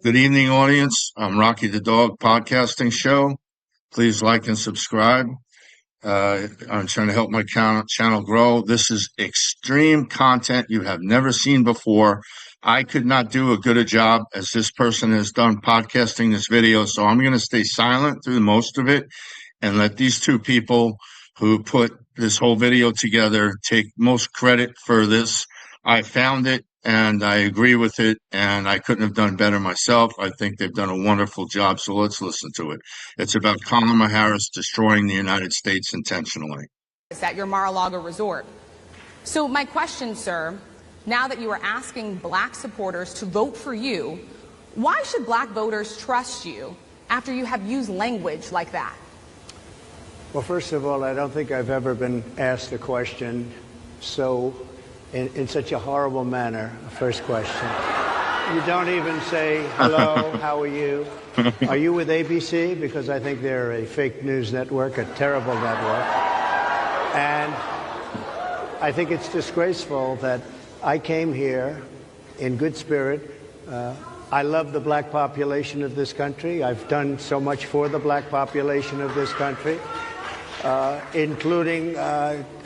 Good evening, audience. I'm Rocky the Dog Podcasting Show. Please like and subscribe. I'm trying to help my channel grow. This is extreme content you have never seen before. I could not do a good a job as this person has done podcasting this video, so I'm going to stay silent through most of it and let these two people who put this whole video together take most credit for this. I found it and I agree with it, and I couldn't have done better myself. I think they've done a wonderful job, so let's listen to it. It's about Kamala Harris destroying the United States intentionally. At your Mar-a-Lago resort. So my question, sir, now that you are asking black supporters to vote for you, why should black voters trust you after you have used language like that? Well, first of all, I don't think I've ever been asked a question in such a horrible manner. First question. You don't even say, hello, how are you? Are you with ABC? Because I think they're a fake news network, a terrible network. And I think it's disgraceful that I came here in good spirit. I love the black population of this country. I've done so much for the black population of this country, including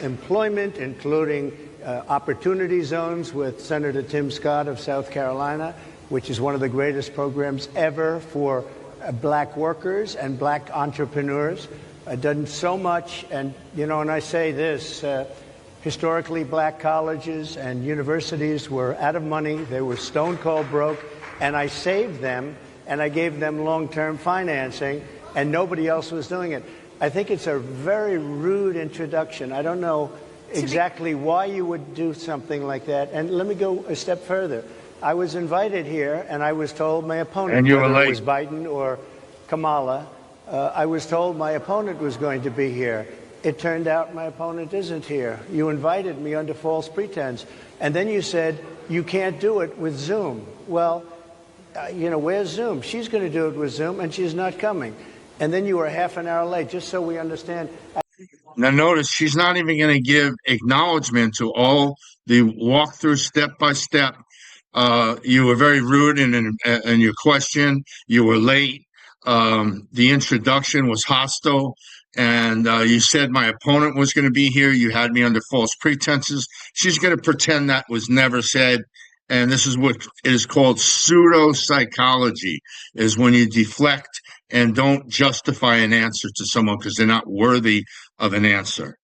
employment, including opportunity zones with Senator Tim Scott of South Carolina, which is one of the greatest programs ever for black workers and black entrepreneurs. I've done so much, and and I say this, historically black colleges and universities were out of money. They were stone cold broke, and I saved them, and I gave them long-term financing, and nobody else was doing it. I think it's a very rude introduction. I don't know exactly why you would do something like that. And let me go a step further. I was invited here, and I was told my opponent, whether it was Biden or Kamala, I was told my opponent was going to be here. It turned out my opponent isn't here. You invited me under false pretense. And then you said, you can't do it with Zoom. Well, where's Zoom? She's going to do it with Zoom, and she's not coming. And then you were half an hour late, just so we understand. Now, notice she's not even going to give acknowledgement to all the walkthrough step by step. You were very rude in your question. You were late. The introduction was hostile. And you said my opponent was going to be here. You had me under false pretenses. She's going to pretend that was never said. And this is what is called pseudo-psychology, is when you deflect and don't justify an answer to someone because they're not worthy of an answer.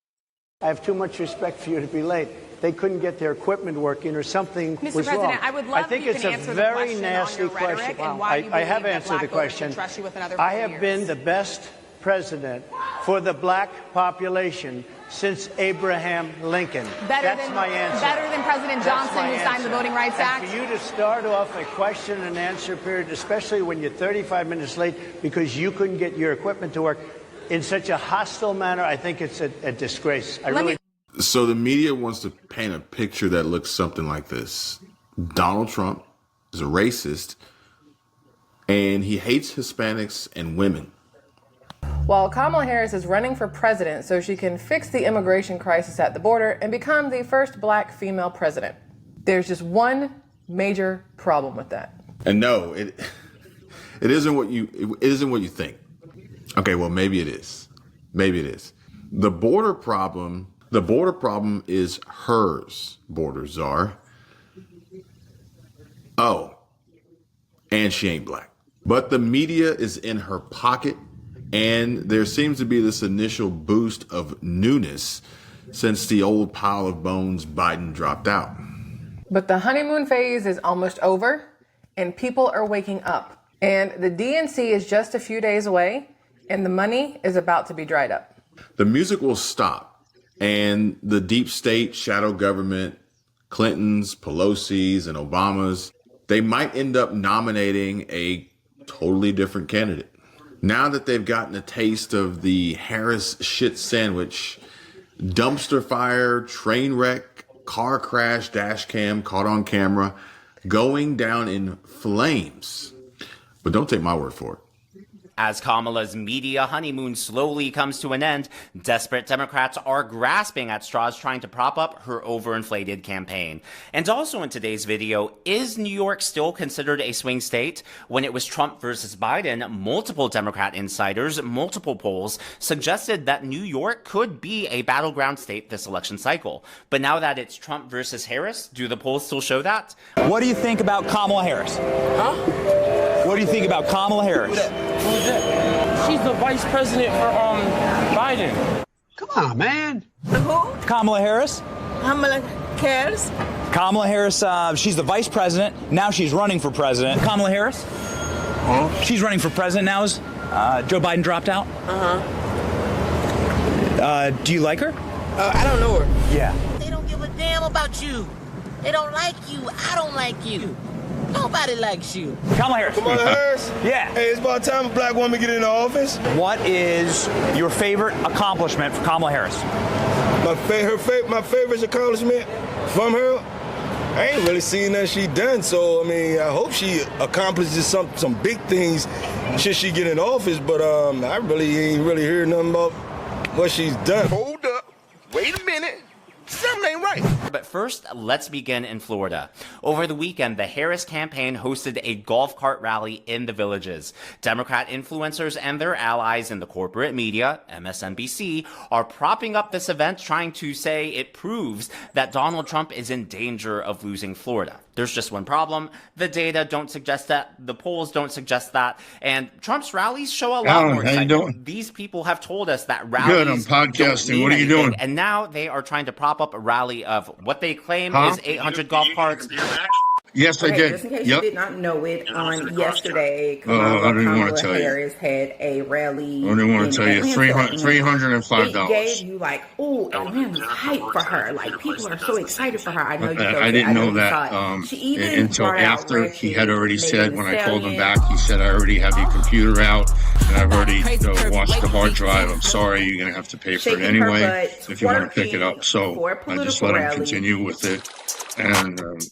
I have too much respect for you to be late. They couldn't get their equipment working or something Mr. was President, wrong. I would love I think if you it's can a answer very the question nasty on your question. rhetoric and Wow. why you I have believe that answered black the voters question. should trust you with another I 4 have years. been the best president for the black population since Abraham Lincoln. That's my answer. Better than President Johnson, who signed the Voting Rights Act? And for you to start off a question and answer period, especially when you're 35 minutes late because you couldn't get your equipment to work in such a hostile manner, I think it's a disgrace. So the media wants to paint a picture that looks something like this. Donald Trump is a racist, and he hates Hispanics and women. While Kamala Harris is running for president so she can fix the immigration crisis at the border and become the first black female president. There's just one major problem with that. And no, it isn't what you think. Okay, well maybe it is. Maybe it is. The border problem is hers, border czar. Oh, and she ain't black. But the media is in her pocket, and there seems to be this initial boost of newness since the old pile of bones Biden dropped out. But the honeymoon phase is almost over, and people are waking up. And the DNC is just a few days away, and the money is about to be dried up. The music will stop, and the deep state, shadow government, Clintons, Pelosi's, and Obama's, they might end up nominating a totally different candidate. Now that they've gotten a taste of the Harris shit sandwich, dumpster fire, train wreck, car crash, dash cam caught on camera, going down in flames. But don't take my word for it. As Kamala's media honeymoon slowly comes to an end, desperate Democrats are grasping at straws trying to prop up her overinflated campaign. And also in today's video, is New York still considered a swing state? When it was Trump versus Biden, multiple Democrat insiders, multiple polls suggested that New York could be a battleground state this election cycle. But now that it's Trump versus Harris, do the polls still show that? What do you think about Kamala Harris? Huh? What do you think about Kamala Harris? Who's that? She's the vice president for Biden. Come on, man. Who? Kamala Harris? Kamala Harris? Kamala Harris, she's the vice president. Now she's running for president. Kamala Harris? Huh? She's running for president now as Joe Biden dropped out. Do you like her? I don't know her. Yeah. They don't give a damn about you. They don't like you. I don't like you. Nobody likes you. Kamala Harris. Kamala Harris? Yeah. Hey, it's about time a black woman get into office. What is your favorite accomplishment for Kamala Harris? My favorite accomplishment from her? I ain't really seen that she done, so I mean, I hope she accomplishes some big things should she get in office, but I really ain't really heard nothing about what she's done. Hold up. Wait a minute. Something ain't right. But first, let's begin in Florida. Over the weekend, the Harris campaign hosted a golf cart rally in the Villages. Democrat influencers and their allies in the corporate media, MSNBC, are propping up this event, trying to say it proves that Donald Trump is in danger of losing Florida. There's just one problem. The data don't suggest that. The polls don't suggest that. And Trump's rallies show a lot Alan, more how you excitement. doing? These people have told us that rallies Good, I'm podcasting. don't mean What are you anything, doing? and now they are trying to prop up a rally of what they claim is 800 golf carts. Yes, I Okay, did. just in case Yep. you did not know it, on yesterday, I didn't want to tell you. Harris had a rally. I didn't want to tell you. $305. $305. It gave you like, oh, Atlanta's hype for her. Like, people are so excited for her. I know you know I didn't know that until until after he had already said, when I called him back, he said, I already have your computer out and I've already watched the hard drive. I'm sorry, you're going to have to pay for it anyway if you want to pick it up. So I just let him continue with it. And it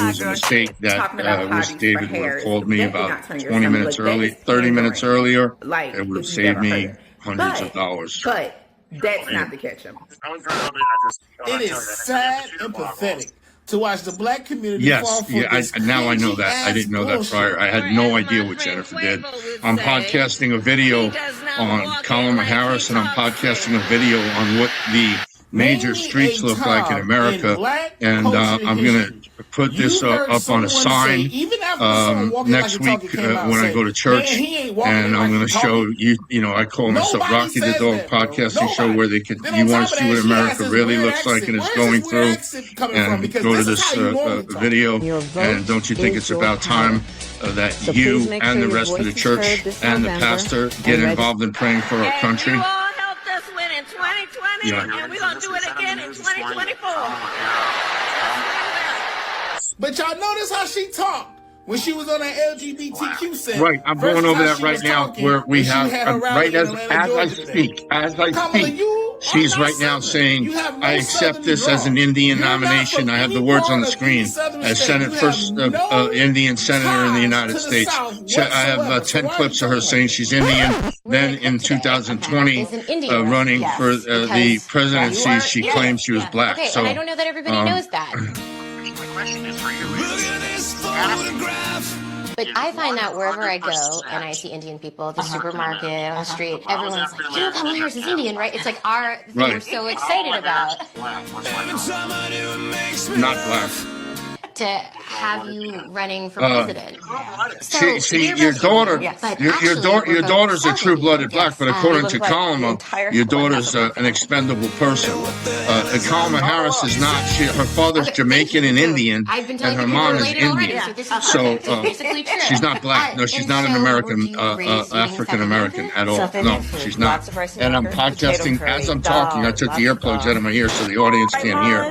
was a mistake that was David would have called me about 20 minutes early, 30 minutes earlier. It would have saved me hundreds of dollars. But that's not the catch. It is sad and pathetic to watch the black community fall for this. Now I know that. I didn't know that prior. I had no idea what Jennifer did. I'm podcasting a video on Kamala Harris, and I'm podcasting a video on what the major streets look like in America, and I'm going to put this up on a sign next week when I go to church, and I'm going to show you. I call myself Rocky the Dog Podcasting Show, where you want to see what America really looks like and is going through, and go to this video. And don't you think it's about time that you and the rest of the church and the pastor get involved in praying for our country? In 2020, and we're going to do it again in 2024. But y'all notice how she talked when she was on that LGBTQ set. Right, I'm going over that right now, where we have, right as I speak, she's right now saying, I accept this as an Indian nomination. I have the words on the screen as first Indian senator in the United States. I have 10 clips of her saying she's Indian. Then in 2020, running for the presidency, she claimed she was black. Okay, so, and I don't know that everybody knows that. My question is for you. But I find that wherever I go and I see Indian people at the supermarket, on the street, everyone's like, Kamala Harris is Indian, right? It's like our thing we're so excited about. Not black. To have you running for president. Your daughter's a true-blooded black, but according to Kamala, your daughter's an expendable person. Kamala Harris is not. Her father's Jamaican and Indian, and her mom is Indian. So she's not black. No, she's not an American, African American at all. No, she's not. And I'm podcasting as I'm talking. I took the earplugs out of my ears so the audience can't hear.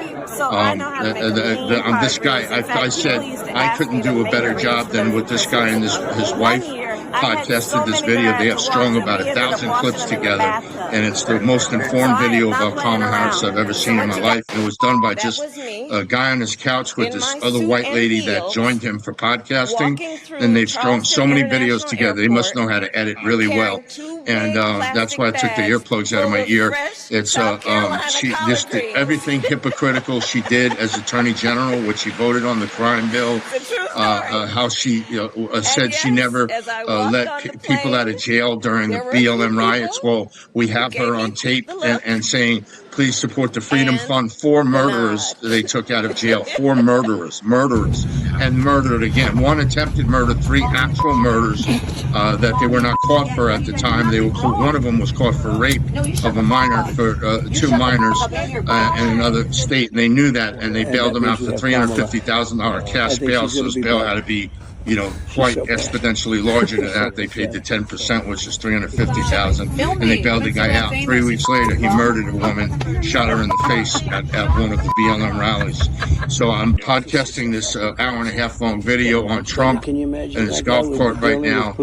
This guy, I said I couldn't do a better job than with this guy and his wife. podcasted this video. They have strung about 1,000 clips together, and it's the most informed video about Kamala Harris I've ever seen in my life. And it was done by just a guy on his couch with this other white lady that joined him for podcasting. And they've strung so many videos together. They must know how to edit really well. And that's why I took the earplugs out of my ear. It's she just did everything hypocritical she did as Attorney General, which she voted on the crime bill. How she said she never let people out of jail during the BLM riots. Well, we have her on tape and saying, please support the Freedom Fund. 4 murderers they took out of jail. 4 murderers, and murdered again. 1 attempted murder, 3 actual murders that they were not caught for at the time. One of them was caught for rape of a minor, for 2 minors in another state. And they knew that, and they bailed them out for $350,000 cash bail. So his bail had to be, quite exponentially larger than that. They paid the 10%, which is $350,000, and they bailed the guy out. 3 weeks later, he murdered a woman, shot her in the face at one of the BLM rallies. So I'm podcasting this hour-and-a-half long video on Trump in his golf cart right now.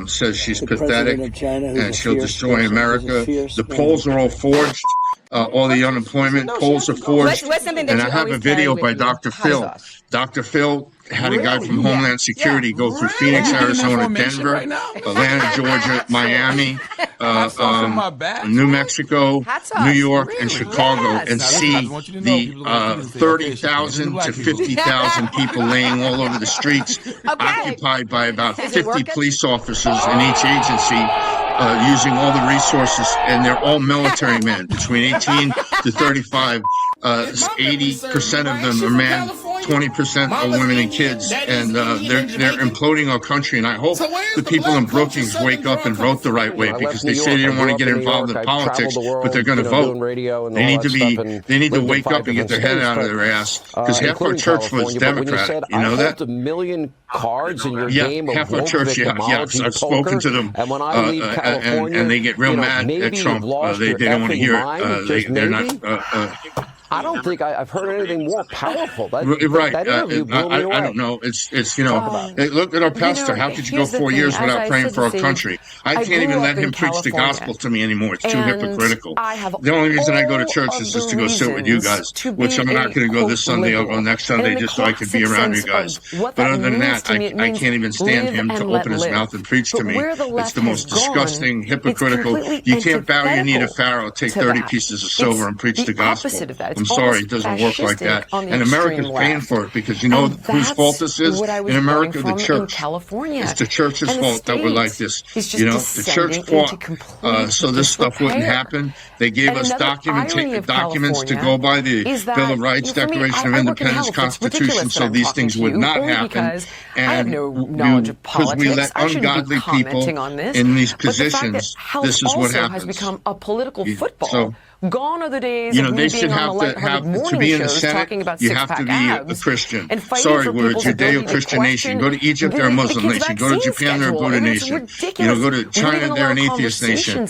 Says she's pathetic and she'll destroy America. The polls are all forged. All the unemployment polls are forged. And I have a video by Dr. Phil. Dr. Phil had a guy from Homeland Security go through Phoenix, Arizona, Denver, Atlanta, Georgia, Miami, New Mexico, New York, and Chicago, and see the 30,000 to 50,000 people laying all over the streets, occupied by about 50 police officers in each agency, using all the resources, and they're all military men between 18 to 35. 80% of them are men, 20% are women and kids, and they're imploding our country. And I hope the people in Brookings wake up and vote the right way, because they say they don't want to get involved in politics, but they're going to vote. They need to wake up and get their head out of their ass, because half our church was Democratic. You know that? Cards in your game. Half our church, I've spoken to them, and they get real mad at Trump. They don't want to hear it. They're not. I don't think I've heard anything more powerful. That interview blew me away. I don't know. It's look at our pastor. How could you go 4 years without praying for our country? I can't even let him preach the gospel to me anymore. It's too hypocritical. The only reason I go to church is just to go sit with you guys, which I'm not going to go this Sunday. I'll go next Sunday just so I can be around you guys. But other than that, I can't even stand him to open his mouth and preach to me. It's the most disgusting, hypocritical. You can't bow your knee to Pharaoh, take 30 pieces of silver and preach the gospel. I'm sorry, it doesn't work like that. And America's paying for it, because you know whose fault this is? In America, the church. It's the church's fault that we're like this. The church fought so this stuff wouldn't happen. They gave us documents to go by, the Bill of Rights, Declaration of Independence, Constitution, so these things would not happen. And because we let ungodly people in these positions, this is what happens. So, gone are the days of they should have to be in the Senate. You have to be a Christian. Sorry, we're a Judeo-Christian nation. Go to Egypt, they're a Muslim nation. Go to Japan, they're a Buddha nation. Go to China, they're an atheist nation.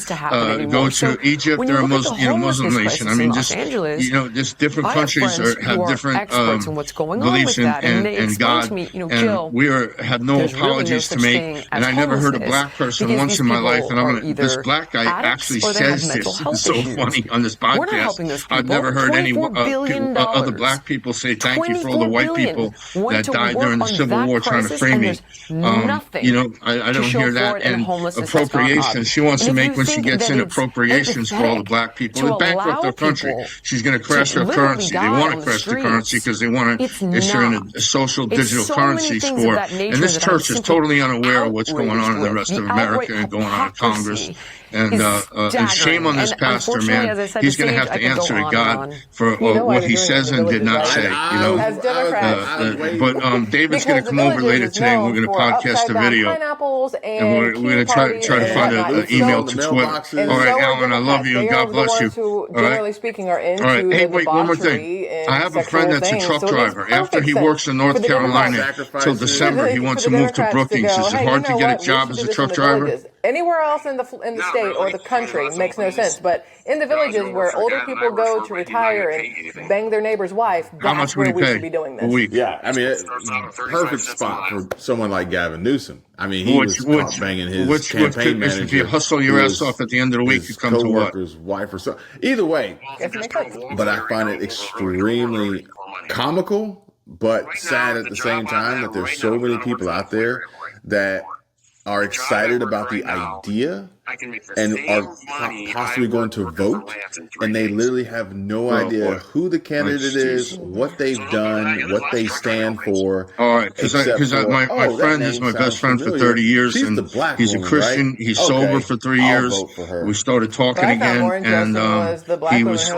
Go to Egypt, they're a Muslim nation. I mean, just different countries have different beliefs in God, and we have no apologies to make. And I never heard a black person once in my life, and this black guy actually says this. It's so funny. On this podcast, I've never heard any other black people say thank you for all the white people that died during the Civil War trying to free me. I don't hear that. And appropriations, she wants to make, when she gets in, appropriations for all the black people. To bankrupt their country. She's going to crash their currency. They want to crash the currency because they want to issue a social digital currency score. And this church is totally unaware of what's going on in the rest of America and going on in Congress. And shame on this pastor, man. He's going to have to answer to God for what he says and did not say. But David's going to come over later today, and we're going to podcast the video. And we're going to try to find an email to Twitter. All right, Alan, I love you, and God bless you. All right. Hey, wait, one more thing. I have a friend that's a truck driver. After he works in North Carolina till December, he wants to move to Brookings. Is it hard to get a job as a truck driver? Anywhere else in the state or the country makes no sense, but in the villages where older people go to retire and bang their neighbor's wife, that's where we should be doing this. Yeah, I mean, perfect spot for someone like Gavin Newsom. I mean, he was caught banging his campaign manager. If you hustle your ass off at the end of the week, you come to what? Co-worker's wife or so. Either way, but I find it extremely comical, but sad at the same time that there's so many people out there that are excited about the idea and are possibly going to vote, and they literally have no idea who the candidate is, what they've done, what they stand for. All right, because my friend is my best friend for 30 years, and he's a Christian. Right? He's sober for 3 years. We started talking again, and he was.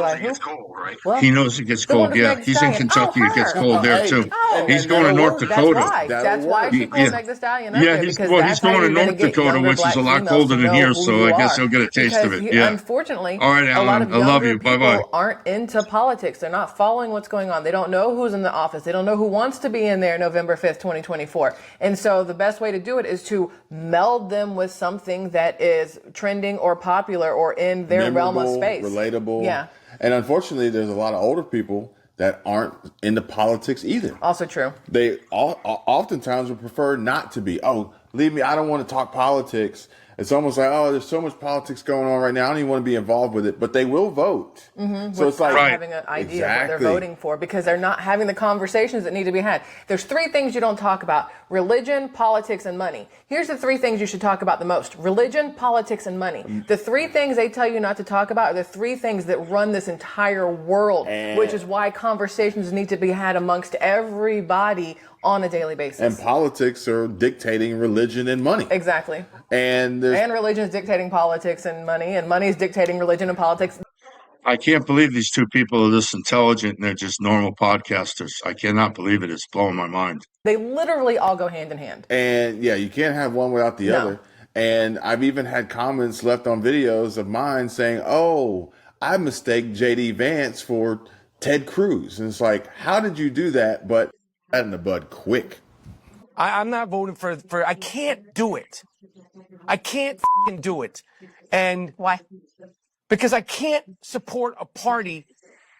He knows it gets cold. Yeah, he's in Kentucky. It gets cold there too. He's going to North Dakota. That's why she called Meg Thee Stallion. Yeah, he's going to North Dakota, which is a lot colder than here. So I guess he'll get a taste of it. Yeah. Unfortunately, all right, Alan, a lot of I love you. people Bye-bye. aren't into politics. They're not following what's going on. They don't know who's in the office. They don't know who wants to be in there November 5th, 2024. And so the best way to do it is to meld them with something that is trending or popular or in their realm of space. Relatable. Yeah. And unfortunately, there's a lot of older people that aren't into politics either. Also true. They oftentimes would prefer not to be. Oh, leave me. I don't want to talk politics. It's almost like, oh, there's so much politics going on right now. I don't even want to be involved with it, but they will vote. Mm-hmm. So it's like having an idea of what they're voting for because they're not having the conversations that need to be had. There's three things you don't talk about: religion, politics, and money. Here's the three things you should talk about the most: religion, politics, and money. The three things they tell you not to talk about are the three things that run this entire world, which is why conversations need to be had amongst everybody on a daily basis. And politics are dictating religion and money. Exactly. And religion is dictating politics and money is dictating religion and politics. I can't believe these two people are this intelligent and they're just normal podcasters. I cannot believe it. It's blowing my mind. They literally all go hand in hand. And yeah, you can't have one without the other. And I've even had comments left on videos of mine saying, oh, I mistake J.D. Vance for Ted Cruz. And it's like, how did you do that? But that in the bud quick. I'm not voting for I can't do it. I can't do it. And why? Because I can't support a party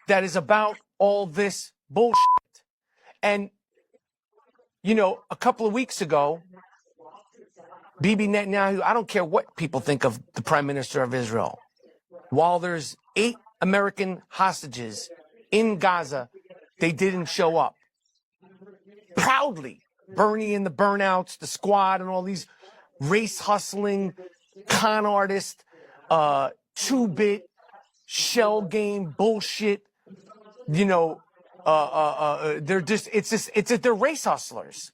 that is about all this bullshit. And, you know, a couple of weeks ago, Bibi Netanyahu, I don't care what people think of the Prime Minister of Israel. While there's 8 American hostages in Gaza, they didn't show up. Proudly, Bernie and the Burnouts, the Squad, and all these race hustling con artists, 2-bit shell game bullshit. You know, they're they're race hustlers.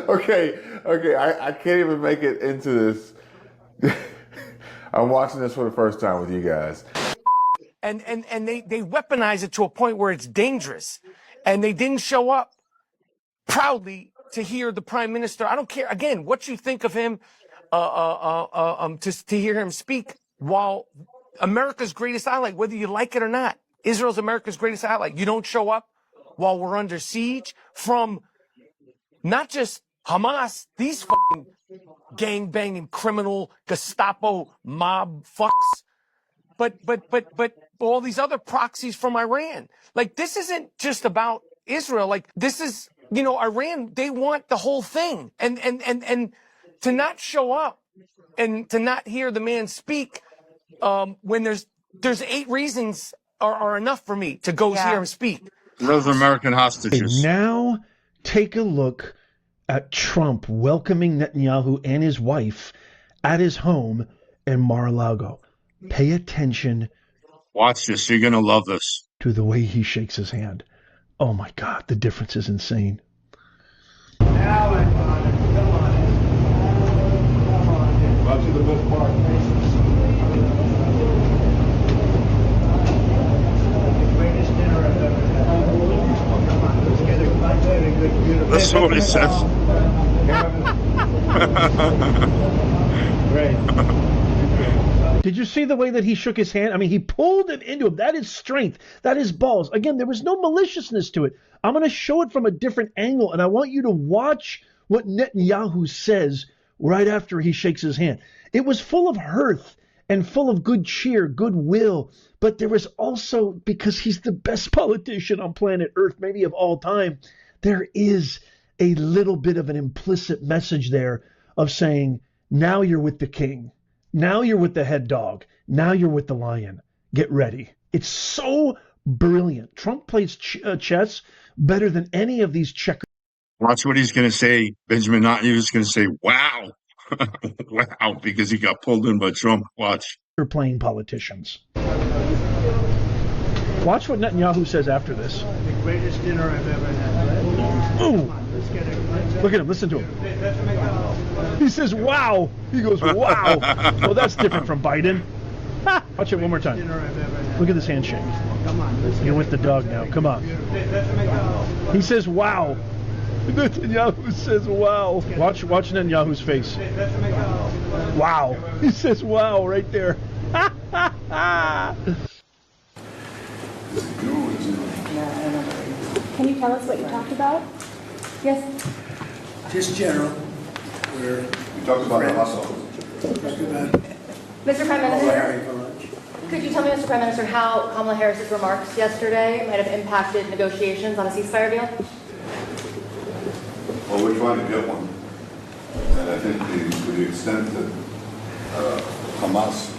Okay, I can't even make it into this. I'm watching this for the first time with you guys. And they weaponize it to a point where it's dangerous. And they didn't show up proudly to hear the Prime Minister. I don't care, again, what you think of him, to hear him speak while America's greatest ally, whether you like it or not. Israel's America's greatest ally. You don't show up while we're under siege from not just Hamas, these fucking gang-banging criminal Gestapo mob fucks, but all these other proxies from Iran. Like, this isn't just about Israel. Like, this is, you know, Iran, they want the whole thing. And to not show up and to not hear the man speak, when there's 8 reasons are enough for me to go hear him speak. Those American hostages. And now take a look at Trump welcoming Netanyahu and his wife at his home in Mar-a-Lago. Pay attention. Watch this. You're going to love this. To the way he shakes his hand. Oh my God, the difference is insane. Alan, come on. Watch the best part. Greatest dinner I've ever had. Come on, let's get a very good, beautiful. That's what he says. Great. Did you see the way that he shook his hand? I mean, he pulled him into him. That is strength. That is balls. Again, there was no maliciousness to it. I'm going to show it from a different angle, and I want you to watch what Netanyahu says right after he shakes his hand. It was full of hearth and full of good cheer, goodwill, but there was also, because he's the best politician on planet Earth, maybe of all time, there is a little bit of an implicit message there of saying, now you're with the king. Now you're with the head dog. Now you're with the lion. Get ready. It's so brilliant. Trump plays chess better than any of these checkers. Watch what he's going to say. Benjamin Netanyahu is going to say, wow. Wow, because he got pulled in by Trump. Watch. They're playing politicians. Watch what Netanyahu says after this. The greatest dinner I've ever had. Ooh. Look at him. Listen to him. He says, wow. He goes, wow. Well, that's different from Biden. Watch it one more time. Look at this handshake. You're with the dog now. Come on. He says, wow. Netanyahu says, wow. Watch Netanyahu's face. Wow. He says, wow, right there. Can you tell us what you talked about? Yes? Just general. We talked about the hustle. Mr. Prime Minister, could you tell me, Mr. Prime Minister, how Kamala Harris's remarks yesterday might have impacted negotiations on a ceasefire deal? Well, we're trying to get one. And I think to the extent that Hamas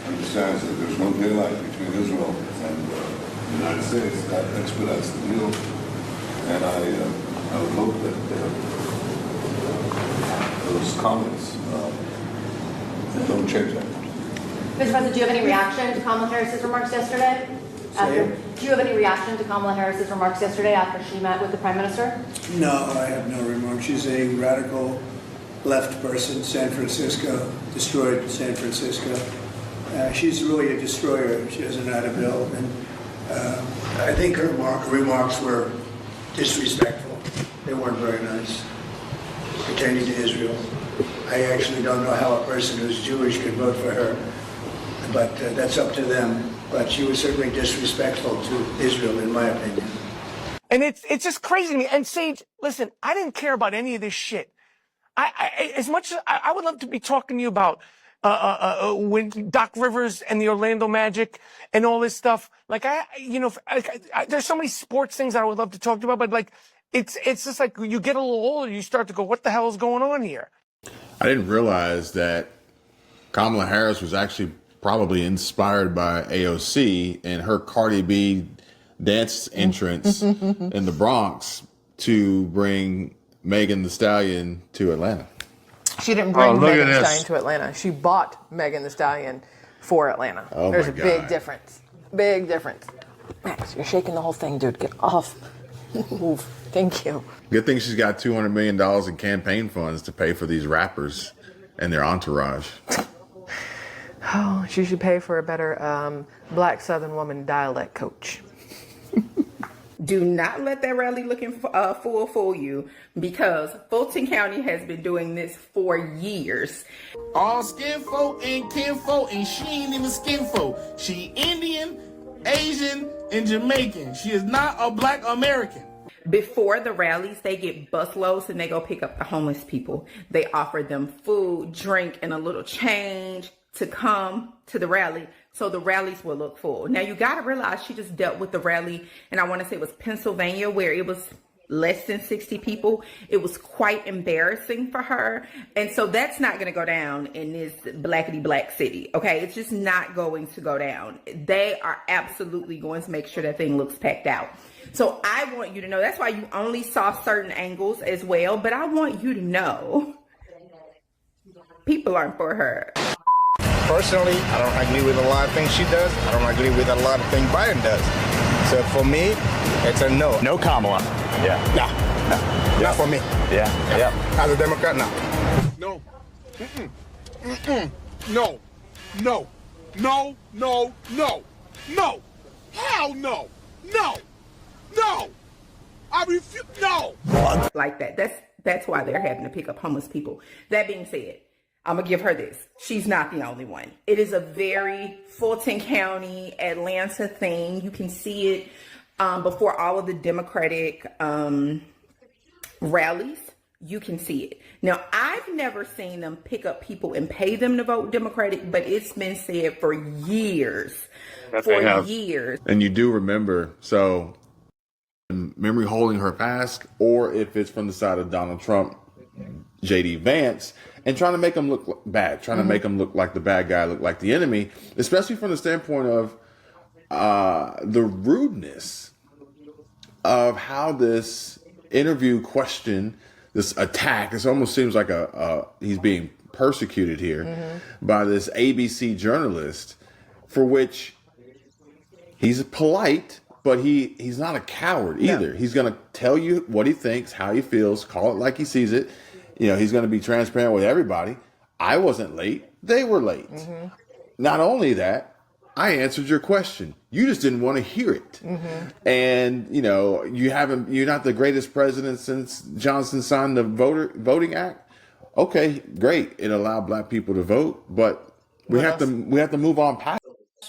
understands that there's no daylight between Israel and the United States, that expedites the deal. And I would hope that those comments don't change that. Mr. President, do you have any reaction to Kamala Harris's remarks yesterday? Do you have any reaction to Kamala Harris's remarks yesterday after she met with the Prime Minister? No, I have no remarks. She's a radical left person. San Francisco, destroyed San Francisco. She's really a destroyer. She doesn't know how to build. And I think her remarks were disrespectful. They weren't very nice pertaining to Israel. I actually don't know how a person who's Jewish can vote for her, but that's up to them. But she was certainly disrespectful to Israel, in my opinion. And it's just crazy to me. And Sage, listen, I didn't care about any of this shit. As much as I would love to be talking to you about when Doc Rivers and the Orlando Magic and all this stuff. Like there's so many sports things that I would love to talk to you about, but it's just like you get a little older, you start to go, what the hell is going on here? I didn't realize that Kamala Harris was actually probably inspired by AOC and her Cardi B dance entrance in the Bronx to bring Megan Thee Stallion to Atlanta. She didn't bring Megan Thee Stallion to Atlanta. She bought Megan Thee Stallion for Atlanta. Oh, there's a big difference. Big difference. Max, you're shaking the whole thing, dude. Get off. Move. Thank you. Good thing she's got $200 million in campaign funds to pay for these rappers and their entourage. Oh, she should pay for a better black Southern woman dialect coach. Do not let that rally looking fool you, because Fulton County has been doing this for years. All skin folk and kin folk, and she ain't even skin folk. She Indian, Asian, and Jamaican. She is not a black American. Before the rallies, they get busloads and they go pick up the homeless people. They offer them food, drink, and a little change to come to the rally, so the rallies will look full. Now, you got to realize she just dealt with the rally, and I want to say it was Pennsylvania, where it was less than 60 people. It was quite embarrassing for her. And so that's not going to go down in this blackity black city. Okay. It's just not going to go down. They are absolutely going to make sure that thing looks packed out. So I want you to know, that's why you only saw certain angles as well. But I want you to know, people aren't for her. Personally, I don't agree with a lot of things she does. I don't agree with a lot of things Biden does. So for me, it's a no. No Kamala. Yeah. No. Not for me. Yeah. Yeah. As a Democrat, no. No. No. No. No. No. No. No. Hell no. No. No. I refuse. No. Like that. That's why they're having to pick up homeless people. That being said, I'm going to give her this. She's not the only one. It is a very Fulton County, Atlanta thing. You can see it before all of the Democratic rallies. You can see it. Now, I've never seen them pick up people and pay them to vote Democratic, but it's been said for years. Years. And you do remember, so memory holding her fast, or if it's from the side of Donald Trump, J.D. Vance, and trying to make them look bad, trying to make them look like the bad guy, look like the enemy, especially from the standpoint of the rudeness of how this interview question, this attack, it almost seems like he's being persecuted here by this ABC journalist, for which he's polite, but he's not a coward either. No. He's going to tell you what he thinks, how he feels, call it like he sees it. You know, he's going to be transparent with everybody. I wasn't late. They were late. Not only that, I answered your question. You just didn't want to hear it. And, you know, you're not the greatest president since Johnson signed the Voting Act. Okay, great. It allowed black people to vote, but we have to move on past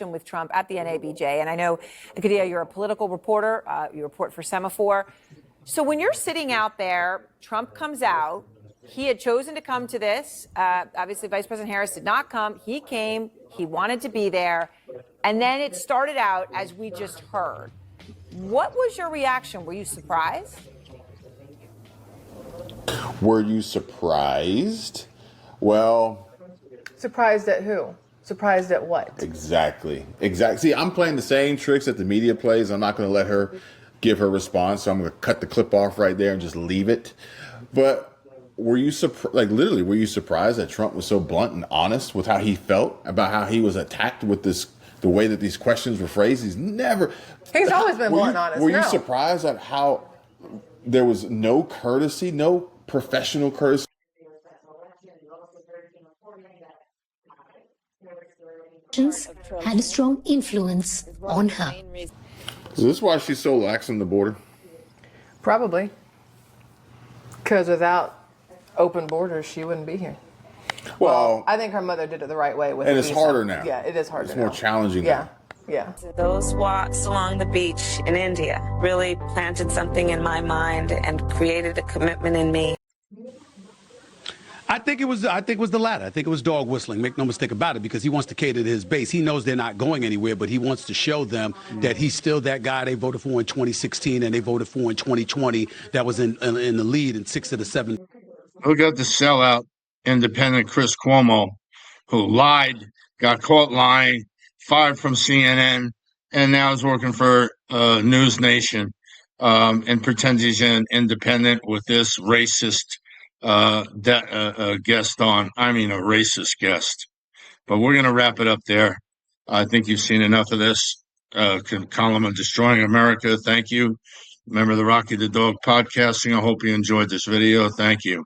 with Trump at the NABJ. And I know, Kadia, you're a political reporter. You report for Semaphore. So when you're sitting out there, Trump comes out. He had chosen to come to this. Obviously, Vice President Harris did not come. He came. He wanted to be there. And then it started out as we just heard. What was your reaction? Were you surprised? Were you surprised? Well... Surprised at who? Surprised at what? Exactly. See, I'm playing the same tricks that the media plays. I'm not going to let her give her response. So I'm going to cut the clip off right there and just leave it. But were you literally, were you surprised that Trump was so blunt and honest with how he felt about how he was attacked with the way that these questions were phrased? He's always been blunt and honest. Were you surprised at how there was no courtesy, no professional courtesy? Had a strong influence on her. Is this why she's so lax on the border? Probably. Because without open borders, she wouldn't be here. Well, I think her mother did it the right way with and it's harder now. Yeah, it is harder. It's more challenging now. Yeah. Those walks along the beach in India really planted something in my mind and created a commitment in me. I think it was the latter. I think it was dog whistling. Make no mistake about it, because he wants to cater to his base. He knows they're not going anywhere, but he wants to show them that he's still that guy they voted for in 2016 and they voted for in 2020 that was in the lead in 6 of the 7. Who got the sellout independent Chris Cuomo, who lied, got caught lying, fired from CNN, and now is working for News Nation and pretends he's an independent with this racist guest on. I mean, a racist guest. But we're going to wrap it up there. I think you've seen enough of this. Column on Destroying America. Thank you. Remember the Rocky the Dog podcasting. I hope you enjoyed this video. Thank you.